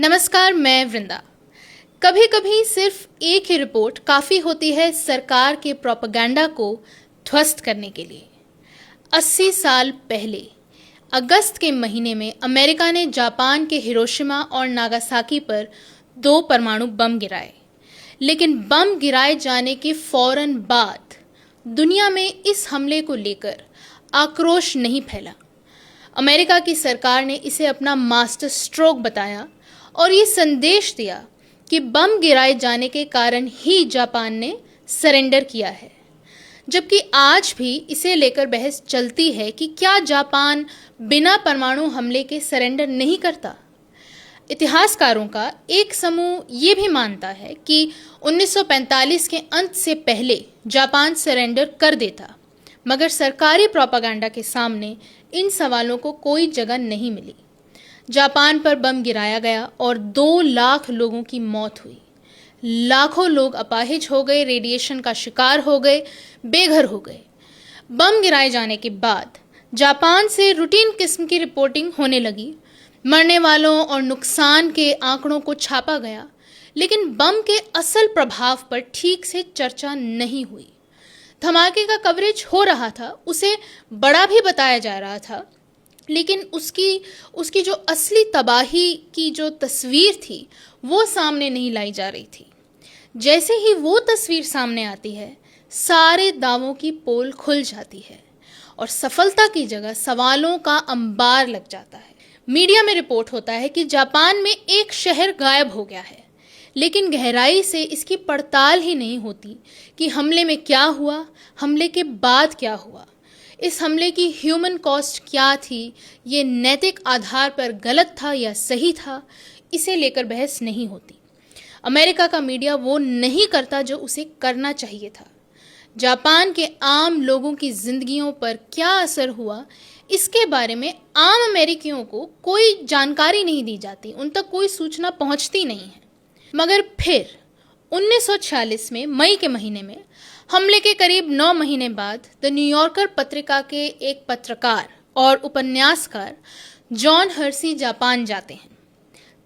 नमस्कार, मैं वृंदा। कभी कभी सिर्फ एक ही रिपोर्ट काफ़ी होती है सरकार के प्रोपेगेंडा को ध्वस्त करने के लिए। 80 साल पहले अगस्त के महीने में अमेरिका ने जापान के हिरोशिमा और नागासाकी पर 2 परमाणु बम गिराए। लेकिन बम गिराए जाने के फौरन बाद दुनिया में इस हमले को लेकर आक्रोश नहीं फैला। अमेरिका की सरकार ने इसे अपना मास्टर स्ट्रोक बताया और ये संदेश दिया कि बम गिराए जाने के कारण ही जापान ने सरेंडर किया है। जबकि आज भी इसे लेकर बहस चलती है कि क्या जापान बिना परमाणु हमले के सरेंडर नहीं करता। इतिहासकारों का एक समूह ये भी मानता है कि 1945 के अंत से पहले जापान सरेंडर कर देता, मगर सरकारी प्रोपेगेंडा के सामने इन सवालों को कोई जगह नहीं मिली। जापान पर बम गिराया गया और 2 लाख लोगों की मौत हुई। लाखों लोग अपाहिज हो गए, रेडिएशन का शिकार हो गए, बेघर हो गए। बम गिराए जाने के बाद जापान से रूटीन किस्म की रिपोर्टिंग होने लगी। मरने वालों और नुकसान के आंकड़ों को छापा गया, लेकिन बम के असल प्रभाव पर ठीक से चर्चा नहीं हुई। धमाके का कवरेज हो रहा था, उसे बड़ा भी बताया जा रहा था, लेकिन उसकी जो असली तबाही की जो तस्वीर थी वो सामने नहीं लाई जा रही थी। जैसे ही वो तस्वीर सामने आती है, सारे दावों की पोल खुल जाती है और सफलता की जगह सवालों का अंबार लग जाता है। मीडिया में रिपोर्ट होता है कि जापान में एक शहर गायब हो गया है, लेकिन गहराई से इसकी पड़ताल ही नहीं होती कि हमले में क्या हुआ, हमले के बाद क्या हुआ, इस हमले की ह्यूमन कॉस्ट क्या थी, ये नैतिक आधार पर गलत था या सही था, इसे लेकर बहस नहीं होती। अमेरिका का मीडिया वो नहीं करता जो उसे करना चाहिए था। जापान के आम लोगों की जिंदगियों पर क्या असर हुआ, इसके बारे में आम अमेरिकियों को कोई जानकारी नहीं दी जाती, उन तक कोई सूचना पहुंचती नहीं है। मगर फिर 1946 में मई के महीने में हमले के करीब 9 महीने बाद द न्यूयॉर्कर पत्रिका के एक पत्रकार और उपन्यासकार जॉन हर्सी जापान जाते हैं।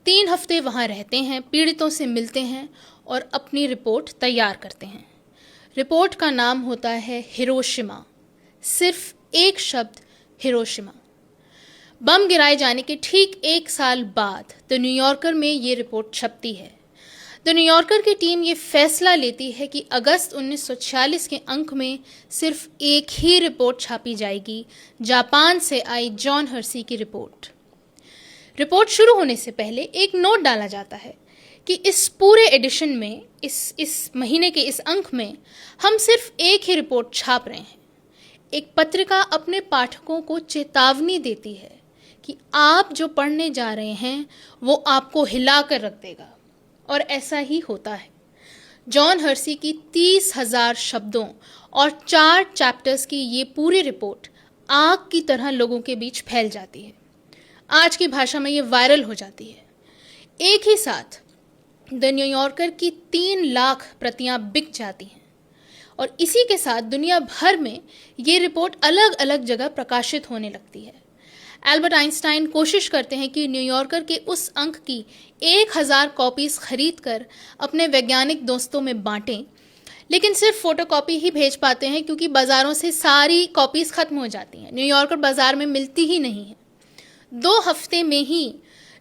3 हफ्ते वहां रहते हैं, पीड़ितों से मिलते हैं और अपनी रिपोर्ट तैयार करते हैं। रिपोर्ट का नाम होता है हिरोशिमा। सिर्फ एक शब्द, हिरोशिमा। बम गिराए जाने के ठीक 1 साल बाद द न्यूयॉर्कर में ये रिपोर्ट छपती है। द न्यूयॉर्कर की टीम ये फैसला लेती है कि अगस्त 1946 के अंक में सिर्फ एक ही रिपोर्ट छापी जाएगी, जापान से आई जॉन हर्सी की रिपोर्ट। रिपोर्ट शुरू होने से पहले एक नोट डाला जाता है कि इस पूरे एडिशन में, इस महीने के इस अंक में हम सिर्फ एक ही रिपोर्ट छाप रहे हैं। एक पत्रिका अपने पाठकों को चेतावनी देती है कि आप जो पढ़ने जा रहे हैं वो आपको हिला कर रख देगा, और ऐसा ही होता है। जॉन हर्सी की 30,000 शब्दों और 4 चैप्टर्स की ये पूरी रिपोर्ट आग की तरह लोगों के बीच फैल जाती है। आज की भाषा में ये वायरल हो जाती है। एक ही साथ द न्यूयॉर्कर की 3 लाख प्रतियां बिक जाती हैं और इसी के साथ दुनिया भर में ये रिपोर्ट अलग अलग जगह प्रकाशित होने लगती है। एल्बर्ट आइंस्टाइन कोशिश करते हैं कि न्यूयॉर्कर के उस अंक की 1000 कॉपीज खरीद कर अपने वैज्ञानिक दोस्तों में बांटें, लेकिन सिर्फ फोटोकॉपी ही भेज पाते हैं क्योंकि बाज़ारों से सारी कॉपीज खत्म हो जाती हैं। न्यूयॉर्कर बाज़ार में मिलती ही नहीं है। 2 हफ्ते में ही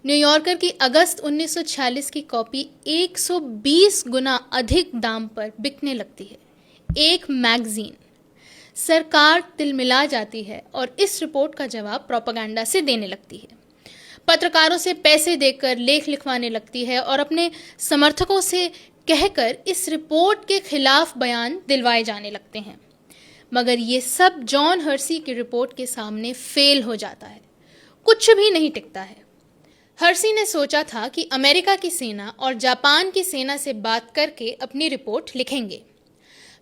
न्यूयॉर्कर की अगस्त 1946 की कॉपी 120 गुना अधिक दाम पर बिकने लगती है। एक मैगजीन। सरकार तिलमिला जाती है और इस रिपोर्ट का जवाब प्रोपेगेंडा से देने लगती है। पत्रकारों से पैसे देकर लेख लिखवाने लगती है और अपने समर्थकों से कहकर इस रिपोर्ट के खिलाफ बयान दिलवाए जाने लगते हैं। मगर ये सब जॉन हर्सी की रिपोर्ट के सामने फेल हो जाता है। कुछ भी नहीं टिकता है। हर्सी ने सोचा था कि अमेरिका की सेना और जापान की सेना से बात करके अपनी रिपोर्ट लिखेंगे,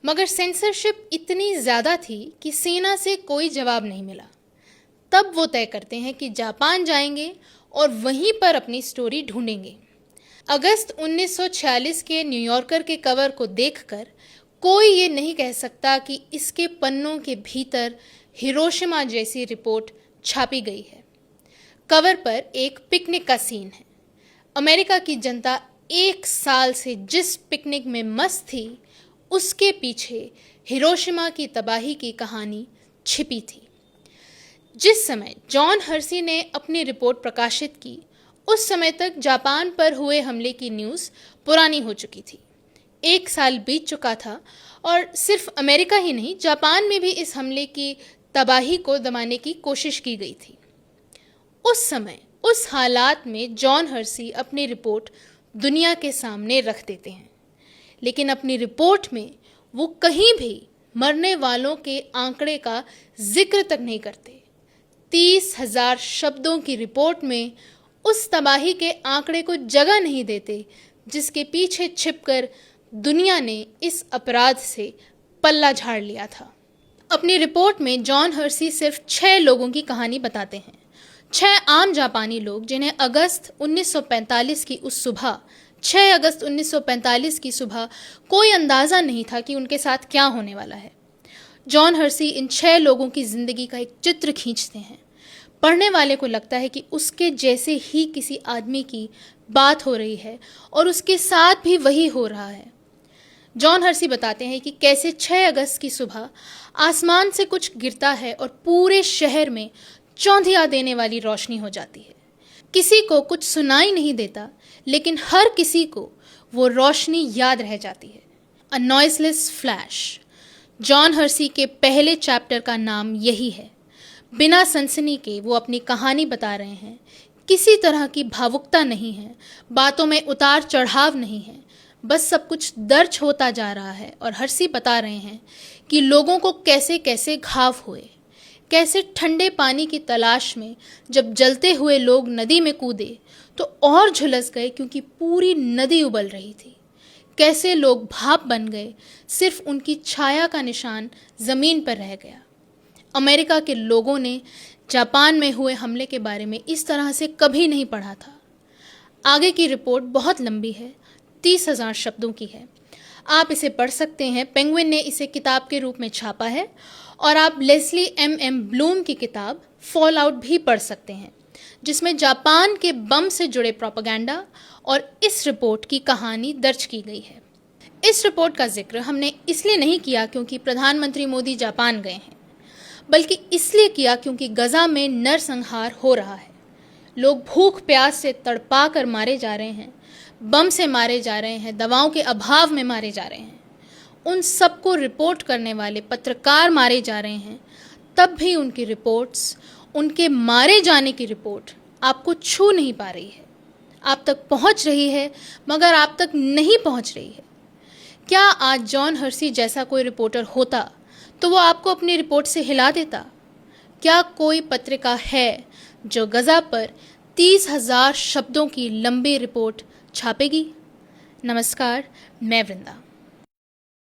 मगर सेंसरशिप इतनी ज़्यादा थी कि सेना से कोई जवाब नहीं मिला। तब वो तय करते हैं कि जापान जाएंगे और वहीं पर अपनी स्टोरी ढूंढेंगे। अगस्त 1946 के न्यूयॉर्कर के कवर को देखकर कोई ये नहीं कह सकता कि इसके पन्नों के भीतर हिरोशिमा जैसी रिपोर्ट छापी गई है। कवर पर एक पिकनिक का सीन है। अमेरिका की जनता 1 साल से जिस पिकनिक में मस्त थी, उसके पीछे हिरोशिमा की तबाही की कहानी छिपी थी। जिस समय जॉन हर्सी ने अपनी रिपोर्ट प्रकाशित की, उस समय तक जापान पर हुए हमले की न्यूज़ पुरानी हो चुकी थी। 1 साल बीत चुका था और सिर्फ अमेरिका ही नहीं, जापान में भी इस हमले की तबाही को दबाने की कोशिश की गई थी। उस समय, उस हालात में जॉन हर्सी अपनी रिपोर्ट दुनिया के सामने रख देते हैं, लेकिन अपनी रिपोर्ट में वो कहीं भी मरने वालों के आंकड़े का जिक्र तक नहीं करते। 30,000 शब्दों की रिपोर्ट में उस तबाही के आंकड़े को जगह नहीं देते जिसके पीछे छिपकर दुनिया ने इस अपराध से पल्ला झाड़ लिया था। अपनी रिपोर्ट में जॉन हर्सी सिर्फ 6 लोगों की कहानी बताते हैं। 6 आम जापानी लोग जिन्हें 6 अगस्त 1945 की सुबह कोई अंदाज़ा नहीं था कि उनके साथ क्या होने वाला है। जॉन हर्सी इन 6 लोगों की ज़िंदगी का एक चित्र खींचते हैं। पढ़ने वाले को लगता है कि उसके जैसे ही किसी आदमी की बात हो रही है और उसके साथ भी वही हो रहा है। जॉन हर्सी बताते हैं कि कैसे 6 अगस्त की सुबह आसमान से कुछ गिरता है और पूरे शहर में चौंधिया देने वाली रोशनी हो जाती है। किसी को कुछ सुनाई नहीं देता, लेकिन हर किसी को वो रोशनी याद रह जाती है। अ नॉइसलेस फ्लैश। जॉन हर्सी के पहले चैप्टर का नाम यही है। बिना सनसनी के वो अपनी कहानी बता रहे हैं। किसी तरह की भावुकता नहीं है, बातों में उतार चढ़ाव नहीं है, बस सब कुछ दर्ज होता जा रहा है और हर्सी बता रहे हैं कि लोगों को कैसे कैसे घाव हुए, कैसे ठंडे पानी की तलाश में जब जलते हुए लोग नदी में कूदे तो और झुलस गए क्योंकि पूरी नदी उबल रही थी। कैसे लोग भाप बन गए, सिर्फ उनकी छाया का निशान ज़मीन पर रह गया। अमेरिका के लोगों ने जापान में हुए हमले के बारे में इस तरह से कभी नहीं पढ़ा था। आगे की रिपोर्ट बहुत लंबी है, 30,000 शब्दों की है। आप इसे पढ़ सकते हैं। पेंगुइन ने इसे किताब के रूप में छापा है और आप लेस्ली एम ब्लूम की किताब फॉल आउट भी पढ़ सकते हैं, जिसमें जापान के बम से जुड़े प्रोपेगेंडा और इस रिपोर्ट की कहानी दर्ज की गई है। इस रिपोर्ट का जिक्र हमने इसलिए नहीं किया क्योंकि प्रधानमंत्री मोदी जापान गए हैं, बल्कि इसलिए किया क्योंकि गजा में नरसंहार हो रहा है। लोग भूख प्यास से तड़पा कर मारे जा रहे हैं, बम से मारे जा रहे हैं, दवाओं के अभाव में मारे जा रहे हैं। उन सबको रिपोर्ट करने वाले पत्रकार मारे जा रहे हैं, तब भी उनकी रिपोर्ट्स, उनके मारे जाने की रिपोर्ट आपको छू नहीं पा रही है। आप तक पहुंच रही है मगर आप तक नहीं पहुंच रही है। क्या आज जॉन हर्सी जैसा कोई रिपोर्टर होता तो वो आपको अपनी रिपोर्ट से हिला देता? क्या कोई पत्रिका है जो गजा पर 30,000 शब्दों की लंबी रिपोर्ट छापेगी? नमस्कार, मैं वृंदा।